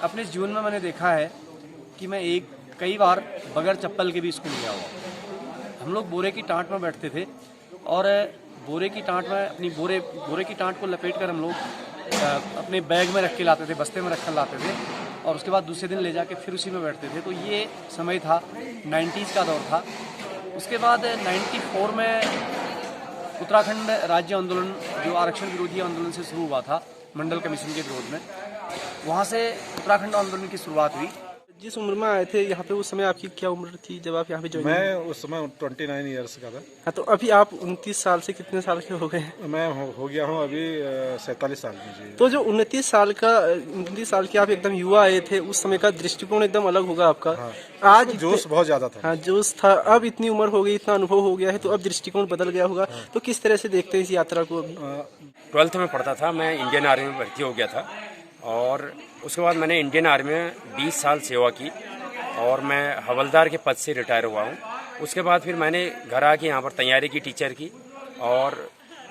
अपने जीवन में मैंने देखा है कि मैं कई बार बगैर चप्पल के भी स्कूल गया हुआ। हम लोग बोरे की टाँट में बैठते थे और बोरे की टाँट में अपनी बोरे की टाँट को लपेट कर हम लोग अपने बैग में रख के लाते थे, बस्ते में रख कर लाते थे और उसके बाद दूसरे दिन ले जाके फिर उसी में बैठते थे। तो ये समय था, 90s का दौर था। उसके बाद 94 में उत्तराखंड राज्य आंदोलन, जो आरक्षण विरोधी आंदोलन से शुरू हुआ था मंडल कमीशन के विरोध में, वहाँ से उत्तराखंड आंदोलन की शुरुआत हुई। जिस उम्र में आए थे यहाँ पे, उस समय आपकी क्या उम्र थी जब आप यहाँ पे ज्वाइन? मैं उस समय 29 ईयर्स का था। हाँ, तो अभी आप 29 साल से कितने साल के हो गए? मैं हो गया हूँ अभी 47 साल की जी। तो जो 29 साल के आप एकदम युवा आए थे, उस समय का दृष्टिकोण एकदम अलग होगा आपका। हाँ, आज जोश बहुत ज्यादा था। हाँ, जोश था। अब इतनी उम्र हो गई, इतना अनुभव हो गया है, तो अब दृष्टिकोण बदल गया होगा। हाँ। तो किस तरह से देखते हैं इस यात्रा को? अभी 12th में पढ़ता था, मैं इंडियन आर्मी में भर्ती हो गया था और उसके बाद मैंने इंडियन आर्मी में 20 साल सेवा की और मैं हवलदार के पद से रिटायर हुआ हूँ। उसके बाद फिर मैंने घर आके यहाँ पर तैयारी की टीचर की और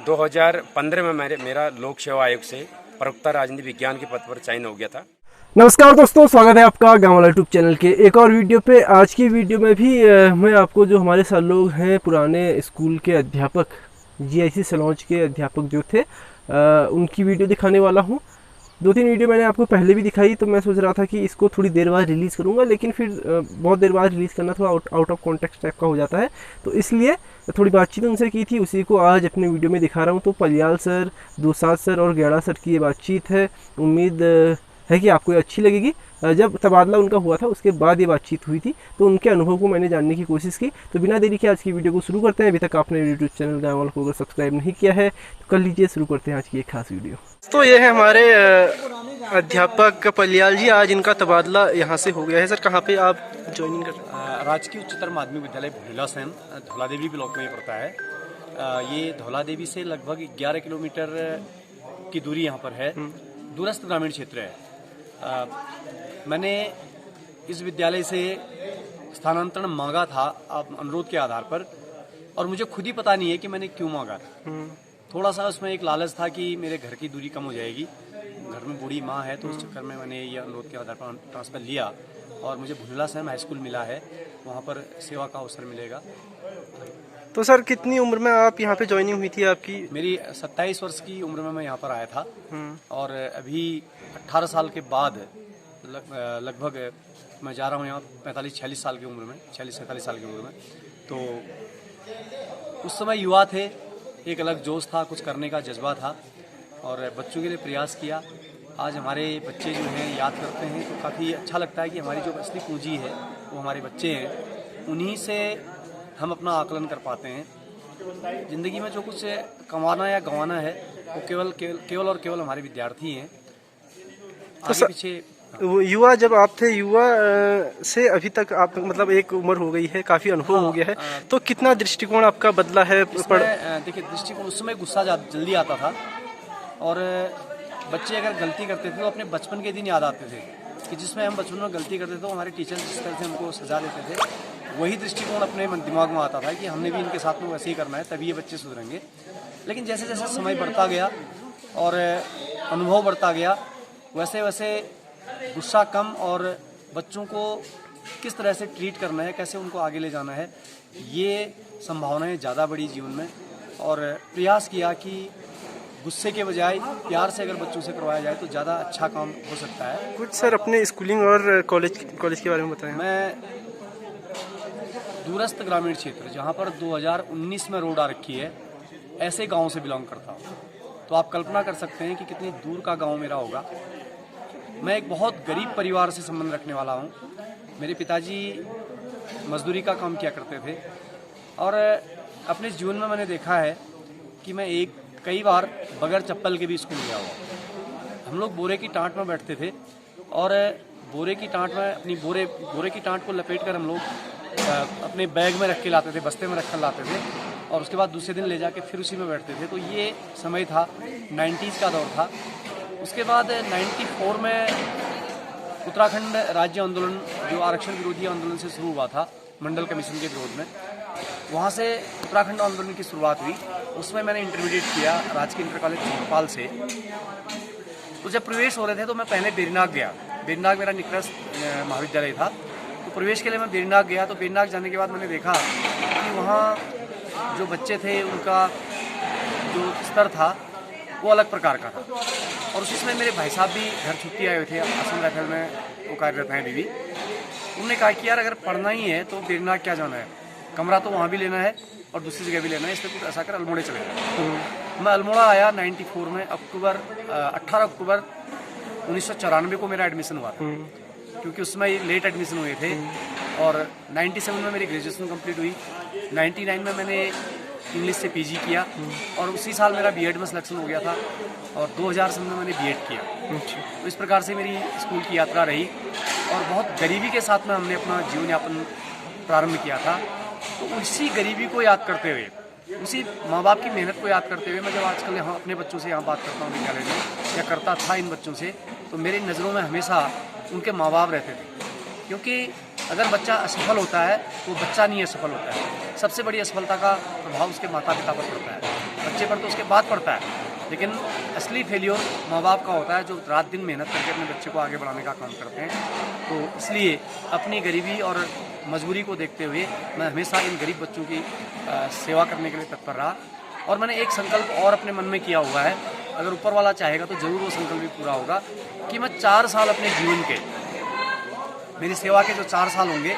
2015 में मेरा लोक सेवा आयोग से प्रवक्ता राजनीति विज्ञान के पद पर चयन हो गया था। नमस्कार दोस्तों, स्वागत है आपका गाँव वाला यूट्यूब चैनल के एक और वीडियो पे। आज की वीडियो में भी मैं आपको जो हमारे सर लोग हैं, पुराने स्कूल के अध्यापक, GIC सलौज के अध्यापक जो थे, उनकी वीडियो दिखाने वाला हूँ। 2-3 वीडियो मैंने आपको पहले भी दिखाई, तो मैं सोच रहा था कि इसको थोड़ी देर बाद रिलीज़ करूँगा, लेकिन फिर बहुत देर बाद रिलीज़ करना थोड़ा आउट ऑफ कॉन्टेक्स्ट टाइप का हो जाता है, तो इसलिए थोड़ी बातचीत उनसे की थी, उसी को आज अपने वीडियो में दिखा रहा हूँ। तो पलियाल सर, दुसाद सर और गेड़ा सर की ये बातचीत है। उम्मीद है कि आपको ये अच्छी लगेगी। जब तबादला उनका हुआ था उसके बाद ये बातचीत हुई थी, तो उनके अनुभव को मैंने जानने की कोशिश की। तो बिना देरी के आज की वीडियो को शुरू करते हैं। अभी तक आपने यूट्यूब चैनल गाँव वाला को अगर सब्सक्राइब नहीं किया है तो कर लीजिए। शुरू करते हैं आज की एक खास वीडियो। तो ये है हमारे अध्यापक पलियाल जी, आज इनका तबादला यहाँ से हो गया है। सर, कहाँ पे आप ज्वाइनिंग कर रहे हैं? राजकीय उच्चतर माध्यमिक विद्यालय भोला सैन धौलादेवी ब्लॉक में ही पड़ता है। ये धौलादेवी से लगभग 11 किलोमीटर की दूरी यहाँ पर है। दूरस्थ ग्रामीण क्षेत्र है। मैंने इस विद्यालय से स्थानांतरण मांगा था अनुरोध के आधार पर, और मुझे खुद ही पता नहीं है कि मैंने क्यों मांगा। थोड़ा सा उसमें एक लालच था कि मेरे घर की दूरी कम हो जाएगी, घर में बूढ़ी माँ है, तो उस चक्कर में मैंने ये अनुरोध के आधार पर ट्रांसफ़र लिया और मुझे भुनला सैम हाई स्कूल मिला है, वहाँ पर सेवा का अवसर मिलेगा। तो सर, कितनी उम्र में आप यहाँ पे ज्वाइनिंग हुई थी आपकी? मेरी 27 वर्ष की उम्र में मैं यहाँ पर आया था और अभी 18 साल के बाद लगभग मैं जा रहा हूँ यहाँ 45-46 साल की उम्र में, 46-47 साल की उम्र में। तो उस समय युवा थे, एक अलग जोश था, कुछ करने का जज्बा था और बच्चों के लिए प्रयास किया। आज हमारे बच्चे जो हैं याद करते हैं तो काफ़ी अच्छा लगता है कि हमारी जो असली पूंजी है वो हमारे बच्चे हैं। उन्हीं से हम अपना आकलन कर पाते हैं। ज़िंदगी में जो कुछ कमाना या गंवाना है वो केवल और केवल हमारे विद्यार्थी हैं। आगे पीछे युवा, जब आप थे युवा से अभी तक आप मतलब एक उम्र हो गई है, काफ़ी अनुभव हो गया है, तो कितना दृष्टिकोण आपका बदला है? देखिए, दृष्टिकोण, उस समय गुस्सा जल्दी आता था और बच्चे अगर गलती करते थे तो अपने बचपन के दिन याद आते थे कि जिसमें हम बचपन में गलती करते थे तो हमारे टीचर जिस तरह से हमको सजा देते थे, वही दृष्टिकोण अपने दिमाग में आता था कि हमने भी इनके साथ में वैसे ही करना है, तभी ये बच्चे सुधरेंगे। लेकिन जैसे जैसे समय बढ़ता गया और अनुभव बढ़ता गया, वैसे वैसे गुस्सा कम और बच्चों को किस तरह से ट्रीट करना है, कैसे उनको आगे ले जाना है, ये संभावनाएं ज़्यादा बढ़ी जीवन में। और प्रयास किया कि गुस्से के बजाय प्यार से अगर बच्चों से करवाया जाए तो ज़्यादा अच्छा काम हो सकता है। कुछ सर अपने स्कूलिंग और कॉलेज के बारे में बताएं। मैं दूरस्थ ग्रामीण क्षेत्र, जहाँ पर 2019 में रोड आ रखी है, ऐसे गांव से बिलोंग करता हूँ। तो आप कल्पना कर सकते हैं कि कितनी दूर का गांव मेरा होगा। मैं एक बहुत गरीब परिवार से संबंध रखने वाला हूँ। मेरे पिताजी मजदूरी का काम किया करते थे और अपने जीवन में मैंने देखा है कि मैं कई बार बगैर चप्पल के भी स्कूल गया हुआ। हम लोग बोरे की टाँट में बैठते थे और बोरे की टाँट में अपनी बोरे की टाँट को लपेट कर हम लोग अपने बैग में रख के लाते थे, बस्ते में रख कर लाते थे और उसके बाद दूसरे दिन ले जाके फिर उसी में बैठते थे। तो ये समय था, 90s का दौर था। उसके बाद 94 में उत्तराखंड राज्य आंदोलन, जो आरक्षण विरोधी आंदोलन से शुरू हुआ था मंडल कमीशन के विरोध में, वहाँ से उत्तराखंड आंदोलन की शुरुआत हुई। उसमें मैंने इंटरमीडिएट किया राजकीय इंटर कॉलेज भोपाल से। तो जब प्रवेश हो रहे थे तो मैं पहले बेरीनाग गया। बेरनाग मेरा निकटस्थ महाविद्यालय था। तो प्रवेश के लिए मैं बेरनाग गया। तो बेरनाग जाने के बाद मैंने देखा कि वहाँ जो बच्चे थे उनका जो स्तर था वो अलग प्रकार का था। और उसी समय मेरे भाई साहब भी घर छुट्टी आए हुए थे, असम राइफल में वो कार्यरत हैं अभी भी। उन्होंने कहा कि यार अगर पढ़ना ही है तो बेरनाग क्या जाना है, कमरा तो वहाँ भी लेना है और दूसरी जगह भी लेना है, इसलिए कुछ ऐसा कर अल्मोड़े चले गए। मैं अल्मोड़ा आया 94 में, 18 अक्टूबर 1994 को मेरा एडमिशन हुआ था, क्योंकि उसमें लेट एडमिशन हुए थे। और 97 में मेरी ग्रेजुएशन कंप्लीट हुई। 99 में मैंने इंग्लिश से पीजी किया और उसी साल मेरा बीएड में सिलेक्शन हो गया था और 2000 में मैंने बीएड किया। तो इस प्रकार से मेरी स्कूल की यात्रा रही और बहुत गरीबी के साथ में हमने अपना जीवन यापन प्रारंभ किया था। तो उसी गरीबी को याद करते हुए, उसी माँ बाप की मेहनत को याद करते हुए मैं जब आजकल यहाँ अपने बच्चों से यहाँ बात करता हूँ विद्यालय में, या करता था इन बच्चों से, तो मेरी नज़रों में हमेशा उनके माँ बाप रहते थे। क्योंकि अगर बच्चा असफल होता है तो बच्चा नहीं असफल होता है, सबसे बड़ी असफलता का प्रभाव उसके माता पिता पर पड़ता है, बच्चे पर तो उसके बाद पड़ता है। लेकिन असली फेलियर माँ बाप का होता है, जो रात दिन मेहनत करके अपने बच्चे को आगे बढ़ाने का काम करते हैं। तो इसलिए अपनी गरीबी और मजबूरी को देखते हुए मैं हमेशा इन गरीब बच्चों की सेवा करने के लिए तत्पर रहा। और मैंने एक संकल्प और अपने मन में किया हुआ है, अगर ऊपर वाला चाहेगा तो ज़रूर वो संकल्प भी पूरा होगा, कि मैं 4 साल अपने जीवन के, मेरी सेवा के जो 4 साल होंगे,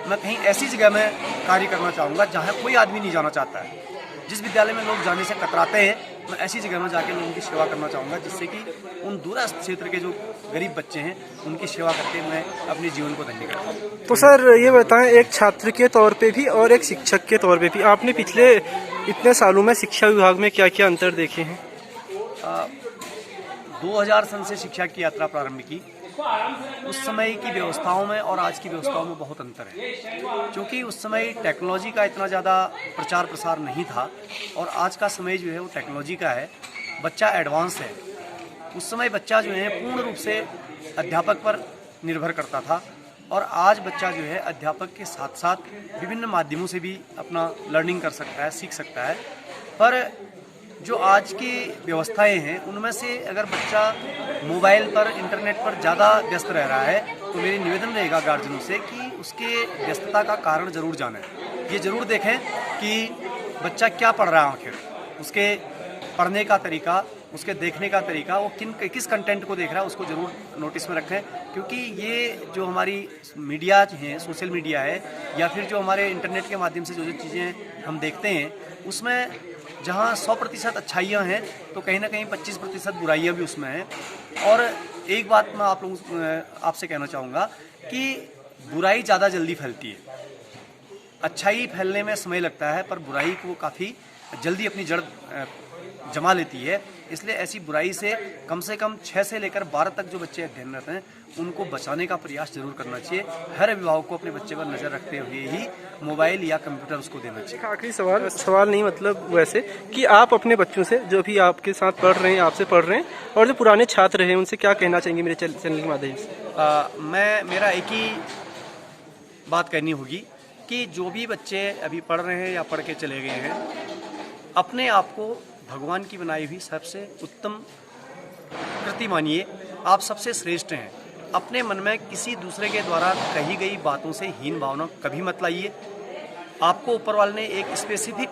मैं कहीं ऐसी जगह में कार्य करना चाहूँगा जहाँ कोई आदमी नहीं जाना चाहता है। जिस विद्यालय में लोग जाने से कतराते हैं, मैं ऐसी जगह में जाके लोगों की सेवा करना चाहूँगा, जिससे कि उन दूरस्थ क्षेत्र के जो गरीब बच्चे हैं उनकी सेवा करके मैं अपने जीवन को धन्य करूँ। तो सर ये बताएं, एक छात्र के तौर पे भी और एक शिक्षक के तौर पे भी आपने पिछले इतने सालों में शिक्षा विभाग में क्या क्या अंतर देखे हैं? 2000 सन से शिक्षा की यात्रा प्रारंभ की। उस समय की व्यवस्थाओं में और आज की व्यवस्थाओं में बहुत अंतर है, क्योंकि उस समय टेक्नोलॉजी का इतना ज़्यादा प्रचार प्रसार नहीं था और आज का समय जो है वो टेक्नोलॉजी का है, बच्चा एडवांस है। उस समय बच्चा जो है पूर्ण रूप से अध्यापक पर निर्भर करता था और आज बच्चा जो है अध्यापक के साथ साथ विभिन्न माध्यमों से भी अपना लर्निंग कर सकता है, सीख सकता है। पर जो आज की व्यवस्थाएं हैं उनमें से अगर बच्चा मोबाइल पर, इंटरनेट पर ज़्यादा व्यस्त रह रहा है, तो मेरी निवेदन रहेगा गार्जियनों से कि उसके व्यस्तता का कारण ज़रूर जानें। ये ज़रूर देखें कि बच्चा क्या पढ़ रहा है, आखिर उसके पढ़ने का तरीका, उसके देखने का तरीका, वो किस कंटेंट को देख रहा है, उसको ज़रूर नोटिस में रखें। क्योंकि ये जो हमारी मीडिया हैं, सोशल मीडिया है, या फिर जो हमारे इंटरनेट के माध्यम से जो जो चीज़ें हम देखते हैं, उसमें जहाँ 100% अच्छाइयाँ हैं तो कहीं ना कहीं 25% बुराइयाँ भी उसमें हैं। और एक बात मैं आप लोगों आपसे कहना चाहूँगा कि बुराई ज़्यादा जल्दी फैलती है, अच्छाई फैलने में समय लगता है, पर बुराई को काफ़ी जल्दी अपनी जड़ जमा लेती है। इसलिए ऐसी बुराई से कम 6 से लेकर 12 तक जो बच्चे अध्ययनरत हैं उनको बचाने का प्रयास जरूर करना चाहिए। हर अभिभावक को अपने बच्चे पर नज़र रखते हुए ही मोबाइल या कंप्यूटर उसको देना चाहिए। आखिरी सवाल नहीं, मतलब वैसे कि आप अपने बच्चों से, जो भी आपके साथ पढ़ रहे हैं, आपसे पढ़ रहे हैं, और जो पुराने छात्र हैं, उनसे क्या कहना चाहेंगे मेरे चैनल के माध्यम से? मेरा एक ही बात कहनी होगी कि जो भी बच्चे अभी पढ़ रहे हैं या पढ़ के चले गए हैं, अपने आप को भगवान की बनाई हुई सबसे उत्तम कृति मानिए। आप सबसे श्रेष्ठ हैं। अपने मन में किसी दूसरे के द्वारा कही गई बातों से हीन भावना कभी मत लाइए। आपको ऊपर वाले ने एक स्पेसिफिक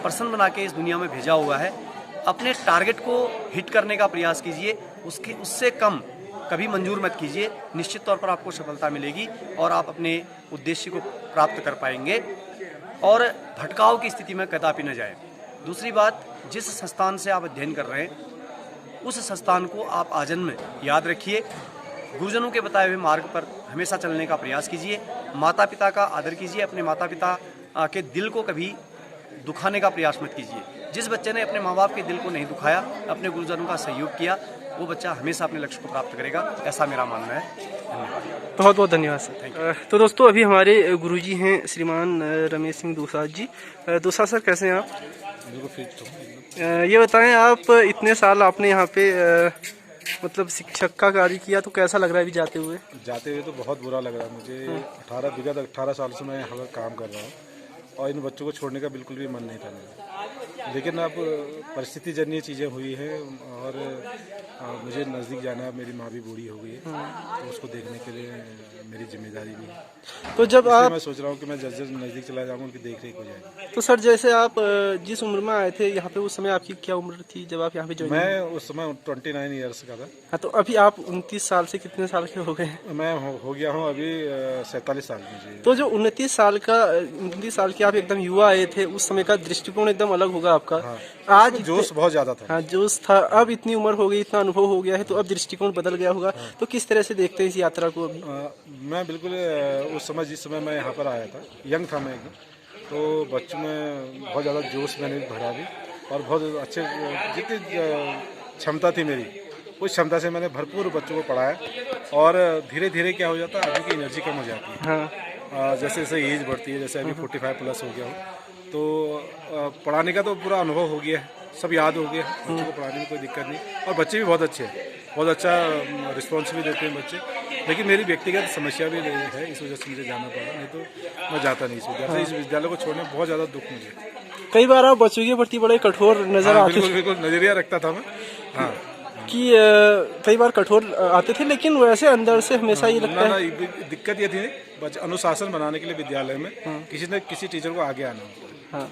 पर्सन बना के इस दुनिया में भेजा हुआ है। अपने टारगेट को हिट करने का प्रयास कीजिए, उससे कम कभी मंजूर मत कीजिए। निश्चित तौर पर आपको सफलता मिलेगी और आप अपने उद्देश्य को प्राप्त कर पाएंगे और भटकाव की स्थिति में कदापि न जाए। दूसरी बात, जिस संस्थान से आप अध्ययन कर रहे हैं उस संस्थान को आप आजन्म याद रखिए। गुरुजनों के बताए हुए मार्ग पर हमेशा चलने का प्रयास कीजिए। माता पिता का आदर कीजिए। अपने माता पिता के दिल को कभी दुखाने का प्रयास मत कीजिए। जिस बच्चे ने अपने माँ बाप के दिल को नहीं दुखाया, अपने गुरुजनों का सहयोग किया, वो बच्चा हमेशा अपने लक्ष्य को प्राप्त करेगा, ऐसा मेरा मानना है। धन्यवाद। बहुत बहुत धन्यवाद सर। तो दोस्तों, अभी हमारे गुरुजी हैं श्रीमान रमेश सिंह दोसाझ जी। दोसाझ सर, कैसे हैं आप? ये बताएं, आप इतने साल आपने यहाँ पे मतलब शिक्षक का कार्य किया, तो कैसा लग रहा है अभी जाते हुए? जाते हुए तो बहुत बुरा लग रहा है मुझे। 18 साल से मैं यहाँ पर काम कर रहा हूँ और इन बच्चों को छोड़ने का बिल्कुल भी मन नहीं था मेरा। लेकिन अब परिस्थिति जन्य चीज़ें हुई हैं और मुझे नज़दीक जाना है। मेरी माँ भी बूढ़ी हो गई है, तो उसको देखने के लिए मेरी जिम्मेदारी भी है। तो जब आप मैं सोच रहा हूँ कि मैं जल्द नज़दीक चला जाऊँगा, उनकी देख रेख हो जाएगी। तो सर जैसे आप जिस उम्र में आए थे यहाँ पे, उस समय आपकी क्या उम्र थी जब आप यहाँ पे ज्वाइन? मैं उस समय 29 ईयर्स का था। हाँ, तो अभी आप 29 साल से कितने साल के हो गए हैं? मैं हो गया हूँ अभी 47 साल में जी। तो जो 29 साल के आप एकदम युवा आए थे, उस समय का दृष्टिकोण एकदम अलग होगा आपका। हाँ। आज जोश बहुत ज़्यादा था। हाँ, जोश था। अब इतनी उम्र हो गई, इतना अनुभव हो गया है, तो अब दृष्टिकोण बदल गया होगा। तो किस तरह से देखते हैं इस यात्रा को अभी? मैं बिल्कुल उस समय, जिस समय मैं यहाँ पर आया था, यंग था मैं एकदम, तो बच्चों में बहुत ज़्यादा जोश मैंने भरा भी, और बहुत अच्छे जितनी क्षमता थी मेरी, उस क्षमता से मैंने भरपूर बच्चों को पढ़ाया। और धीरे धीरे क्या हो जाता है, आदमी की एनर्जी कम हो जाती है। हाँ, जैसे जैसे एज बढ़ती है, जैसे अभी 45 प्लस हो गया हूँ, तो पढ़ाने का तो पूरा अनुभव हो गया है, सब याद हो गया, बच्चों को पढ़ाने में कोई दिक्कत नहीं। और बच्चे भी बहुत अच्छे हैं, बहुत अच्छा रिस्पॉन्स भी देते हैं बच्चे। लेकिन मेरी व्यक्तिगत समस्या भी है, इस वजह से मुझे जाना पड़ा, नहीं तो मैं जाता नहीं इस विद्यालय से। इस विद्यालय को छोड़ने में बहुत ज़्यादा दुख मुझे। कई बार आप बच्चों के प्रति बड़े कठोर नजर हाँ, आते बिल्कुल बिल्कुल नजरिया रखता था मैं। हाँ, कि कई बार कठोर आते थे, लेकिन वैसे अंदर से हमेशा ये लगता है। ना, दिक्कत ये थी, अनुशासन बनाने के लिए विद्यालय में किसी न किसी टीचर को आगे आना होता है। हाँ,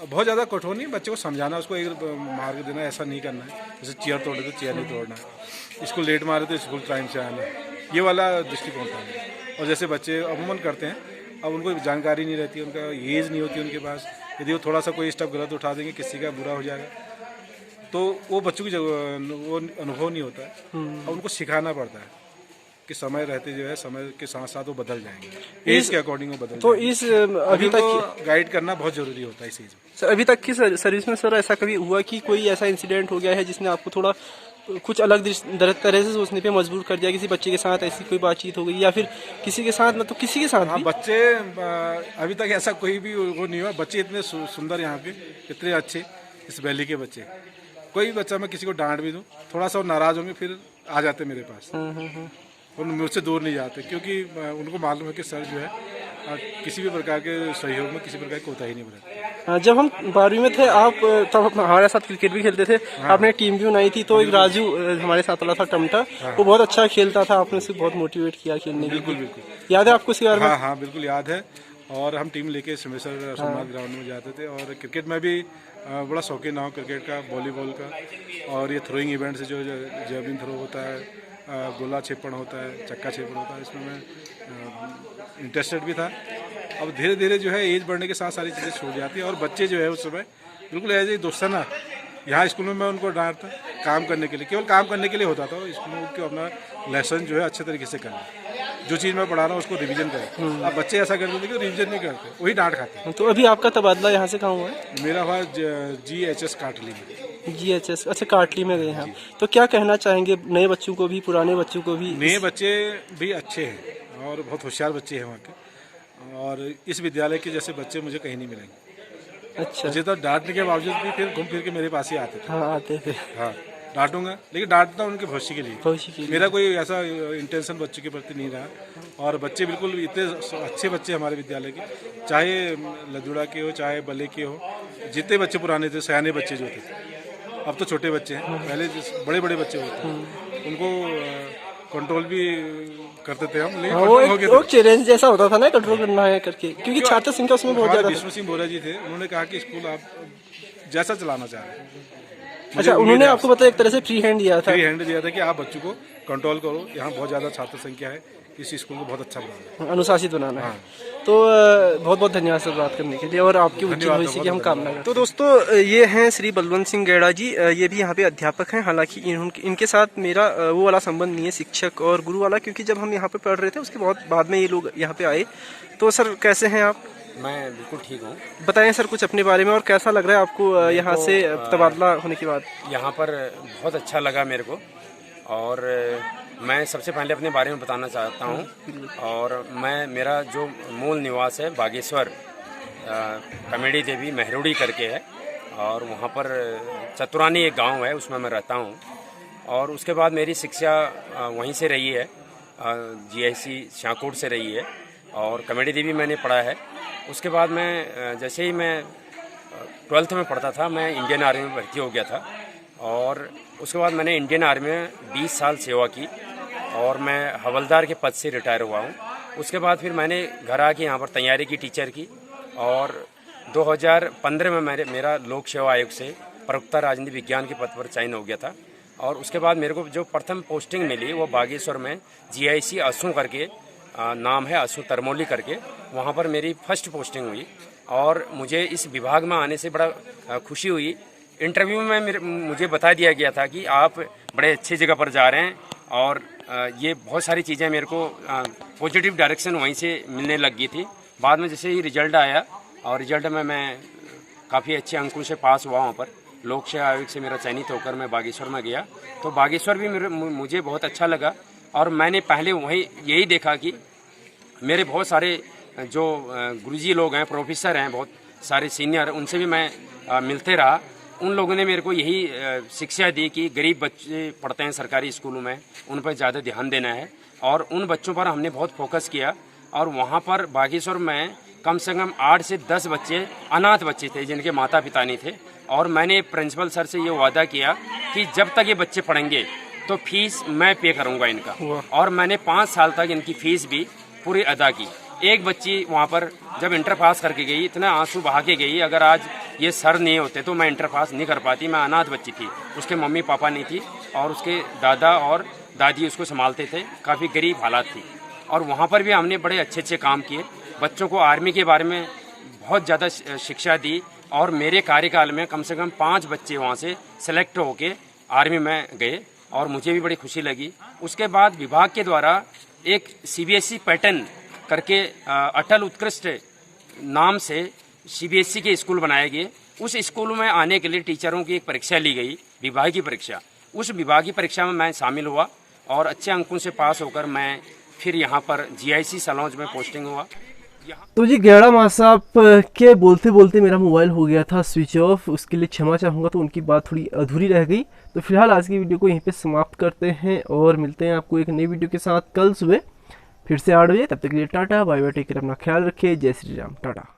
बहुत ज़्यादा कठोर नहीं, बच्चे को समझाना, उसको एक मार्ग देना, ऐसा नहीं करना है। जैसे चेयर तोड़े तो चेयर नहीं तोड़ना है, स्कूल लेट मारे तो स्कूल टाइम से आना है, ये वाला दृष्टिकोण था मेरा। और जैसे बच्चे अमूमन करते हैं, अब उनको जानकारी नहीं रहती, उनका एज नहीं होती उनके पास, यदि वो थोड़ा सा कोई स्टेप गलत उठा देंगे, किसी का बुरा हो जाएगा, तो वो बच्चों की वो अनुभव नहीं होता है। और उनको सिखाना पड़ता है कि समय रहते जो है, समय के साथ साथ वो बदल जाएंगे, एज के अकॉर्डिंग वो बदल तो जाएंगे। इस अभी तक गाइड करना बहुत जरूरी होता है इस एज में। सर, अभी तक की सर्विस में सर ऐसा कभी हुआ कि कोई ऐसा इंसिडेंट हो गया है जिसने आपको थोड़ा कुछ अलग तरह से सोचने पे मजबूर कर दिया? किसी बच्चे के साथ ऐसी कोई बातचीत हो गई, या फिर किसी के साथ, मतलब किसी के साथ हाँ, भी? बच्चे अभी तक ऐसा कोई भी वो नहीं हुआ। बच्चे इतने सुंदर यहाँ के, इतने अच्छे इस वैली के बच्चे। कोई बच्चा मैं किसी को डांट भी दूँ, थोड़ा सा नाराज होंगे, फिर आ जाते मेरे पास, और मुझसे दूर नहीं जाते, क्योंकि उनको मालूम है कि सर जो है किसी भी प्रकार के सहयोग में किसी प्रकार की कोताही नहीं बरतते। जब हम 12वीं में थे, आप तब हमारे साथ क्रिकेट भी खेलते थे। आपने टीम भी बनाई थी, तो एक राजू हमारे साथ वाला था, टमटा, वो बहुत अच्छा खेलता था, आपने उसे बहुत मोटिवेट किया खेलने के लिए। बिल्कुल बिल्कुल याद है आपको इसके बारे में? हाँ हाँ, बिल्कुल याद है। और हम टीम लेके सिमेसर सोमनाथ ग्राउंड में जाते थे, और क्रिकेट में भी बड़ा शौकीन हूँ, क्रिकेट का, वॉलीबॉल का, और ये थ्रोइंग इवेंट से जो जेवलिन थ्रो होता है, गोला छेपण होता है, चक्का छेपण होता है, इसमें मैं इंटरेस्टेड भी था। अब धीरे धीरे जो है एज बढ़ने के साथ सारी चीज़ें छूट जाती है, और बच्चे जो है उस समय बिल्कुल एज ए दोस्तन ना, यहाँ स्कूल में मैं उनको डांटता काम करने के लिए, केवल काम करने के लिए होता था। स्कूल में उनको अपना लेसन जो है अच्छे तरीके से करना, जो चीज़ मैं पढ़ा रहा हूँ उसको रिवीजन करें। अब बच्चे ऐसा करते थे कि रिवीजन नहीं करते, वही डांट खाते। तो अभी आपका तबादला यहाँ से कहाँ हुआ है? मेरा हुआ GHS काटली में। GHS, अच्छा, काटली में गए हैं। तो क्या कहना चाहेंगे नए बच्चों को भी, पुराने बच्चों को भी? नए बच्चे भी अच्छे हैं और बहुत होशियार बच्चे हैं वहाँ के, और इस विद्यालय के जैसे बच्चे मुझे कहीं नहीं मिलेंगे। अच्छा, मुझे तो डांटने के बावजूद भी फिर घूम फिर के मेरे पास ही आते थे। हाँ, आते थे। हाँ, डांटूंगा, लेकिन डांटता उनके भविष्य के लिए। भविष्य के लिए। मेरा कोई ऐसा इंटेंशन बच्चे के प्रति नहीं रहा, और बच्चे बिल्कुल इतने अच्छे बच्चे हमारे विद्यालय के, चाहे लदुड़ा के हो, चाहे बले के हो, जितने बच्चे पुराने थे, सयाने बच्चे जो थे, अब तो छोटे बच्चे हैं, पहले बड़े बड़े बच्चे होते हैं, उनको कंट्रोल भी करते थे हम, लेकिन कंट्रोल हो गए वो चैलेंज जैसा होता था ना, कंट्रोल करना है करके, क्योंकि छात्र संख्या उसमें बहुत हमारे ज्यादा विष्णु सिंह बोरा जी थे, उन्होंने कहा कि स्कूल आप जैसा चलाना चाह रहे हैं। अच्छा, उन्होंने आपको पता एक तरह से फ्री हैंड दिया था? फ्री हैंड दिया था कि आप बच्चों को कंट्रोल करो, यहाँ बहुत ज़्यादा छात्र संख्या है, इस स्कूल को बहुत अच्छा बनाना है, अनुशासित बनाना है। तो बहुत बहुत धन्यवाद सर बात करने के लिए, और आपकी उज्जवल भविष्य की हम कामना करते हैं। तो दोस्तों, ये हैं श्री बलवंत सिंह गैड़ा जी, ये भी यहाँ पे अध्यापक हैं। हालांकि इनके साथ मेरा वो वाला संबंध नहीं है शिक्षक और गुरु वाला, क्योंकि जब हम यहाँ पे पढ़ रहे थे उसके बहुत बाद में ये लोग यहाँ पे आए। तो सर, कैसे हैं आप? मैं बिल्कुल ठीक हूँ। बताएं सर कुछ अपने बारे में, और कैसा लग रहा है आपको यहाँ से तबादला होने के बाद? यहाँ पर बहुत अच्छा लगा मेरे को, और मैं सबसे पहले अपने बारे में बताना चाहता हूँ। और मेरा जो मूल निवास है बागेश्वर, कमेडी देवी मेहरोड़ी करके है, और वहाँ पर चतुरानी एक गांव है, उसमें मैं रहता हूँ। और उसके बाद मेरी शिक्षा वहीं से रही है, GIC शाहकोट से रही है, और कमेडी देवी मैंने पढ़ा है। उसके बाद मैं जैसे ही मैं 12th में पढ़ता था, मैं इंडियन आर्मी में भर्ती हो गया था और उसके बाद मैंने इंडियन आर्मी में 20 साल सेवा की और मैं हवलदार के पद से रिटायर हुआ हूँ। उसके बाद फिर मैंने घर आके यहाँ पर तैयारी की टीचर की और 2015 में मेरा लोक सेवा आयोग से प्रवक्ता राजनीति विज्ञान के पद पर चयन हो गया था और उसके बाद मेरे को जो प्रथम पोस्टिंग मिली वो बागेश्वर में GIC असू करके नाम है, असू तरमोली करके, वहाँ पर मेरी फर्स्ट पोस्टिंग हुई और मुझे इस विभाग में आने से बड़ा खुशी हुई। इंटरव्यू में मुझे बता दिया गया था कि आप बड़े अच्छी जगह पर जा रहे हैं और ये बहुत सारी चीज़ें मेरे को पॉजिटिव डायरेक्शन वहीं से मिलने लग गई थी। बाद में जैसे ही रिजल्ट आया और रिजल्ट में मैं काफ़ी अच्छे अंकों से पास हुआ, वहाँ पर लोक सेवा आयोग से मेरा चयनित होकर मैं बागेश्वर में गया, तो बागेश्वर भी मुझे बहुत अच्छा लगा और मैंने पहले वहीं यही देखा कि मेरे बहुत सारे जो गुरुजी लोग हैं, प्रोफेसर हैं, बहुत सारे सीनियर, उनसे भी मैं मिलते रहा। उन लोगों ने मेरे को यही शिक्षा दी कि गरीब बच्चे पढ़ते हैं सरकारी स्कूलों में, उन पर ज़्यादा ध्यान देना है और उन बच्चों पर हमने बहुत फोकस किया और वहाँ पर बागेश्वर में कम से कम 8 से 10 बच्चे अनाथ बच्चे थे जिनके माता पिता नहीं थे और मैंने प्रिंसिपल सर से ये वादा किया कि जब तक ये बच्चे पढ़ेंगे तो फीस मैं पे करूँगा इनका, और मैंने 5 साल तक इनकी फ़ीस भी पूरी अदा की। एक बच्ची वहाँ पर जब इंटर पास करके गई, इतना आंसू बहा के गई, अगर आज ये सर नहीं होते तो मैं इंटर पास नहीं कर पाती। मैं अनाथ बच्ची थी, उसके मम्मी पापा नहीं थी और उसके दादा और दादी उसको संभालते थे, काफ़ी गरीब हालात थी और वहाँ पर भी हमने बड़े अच्छे अच्छे काम किए। बच्चों को आर्मी के बारे में बहुत ज़्यादा शिक्षा दी और मेरे कार्यकाल में कम से कम 5 बच्चे वहाँ से सेलेक्ट होके आर्मी में गए और मुझे भी बड़ी खुशी लगी। उसके बाद विभाग के द्वारा एक CBSE पैटर्न करके अटल उत्कृष्ट नाम से CBSE के स्कूल बनाए गए। उस स्कूल में आने के लिए टीचरों की एक परीक्षा ली गई, विभागीय परीक्षा। उस विभागीय परीक्षा में मैं शामिल हुआ और अच्छे अंकों से पास होकर मैं फिर यहाँ पर GIC सलौंज में पोस्टिंग हुआ। तो जी गैड़ा माँ साहब के बोलते बोलते मेरा मोबाइल हो गया था स्विच ऑफ, उसके लिए क्षमा चाहूँगा, तो उनकी बात थोड़ी अधूरी रह गई। तो फिलहाल आज की वीडियो को यहीं पे समाप्त करते हैं और मिलते हैं आपको एक नई वीडियो के साथ कल सुबह फिर से 8 बजे। तब तक के लिए tata bye bye, take care, अपना ख्याल रखिए, जय श्री राम, टाटा।